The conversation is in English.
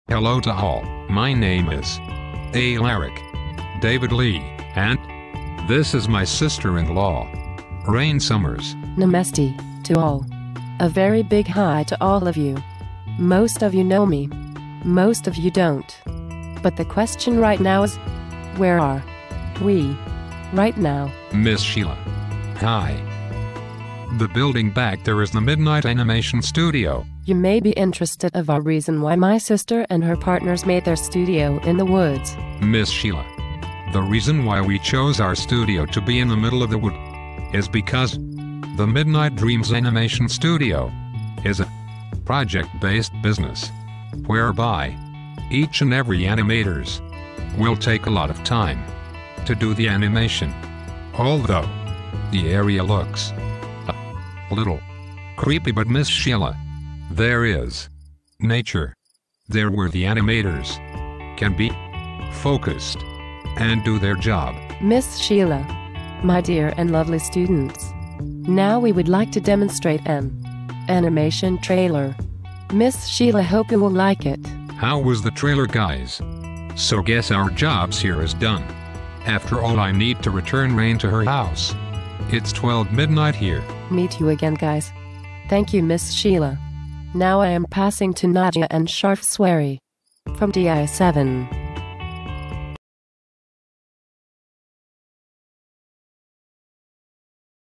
Hello to all, my name is Alaric David Lee, and this is my sister-in-law, Rain Summers. Namaste to all. A very big hi to all of you. Most of you know me. Most of you don't. But the question right now is, where are we right now? Miss Sheila. Hi. The building back there is the Midnight Animation Studio. You may be interested of our reason why my sister and her partners made their studio in the woods. Miss Sheila. The reason why we chose our studio to be in the middle of the wood is because the Midnight Dreams Animation Studio is a project-based business whereby each and every animators will take a lot of time to do the animation. Although the area looks a little creepy, but Miss Sheila, there is nature there where the animators can be focused and do their job. Miss Sheila, my dear and lovely students, now we would like to demonstrate an animation trailer. Miss Sheila, hope you will like it. How was the trailer, guys? So guess our jobs here is done. After all, I need to return Rain to her house. It's 12 midnight here. Meet you again, guys. Thank you, Miss Sheila. Now I am passing to Nadia and Sharf Swery from DI7.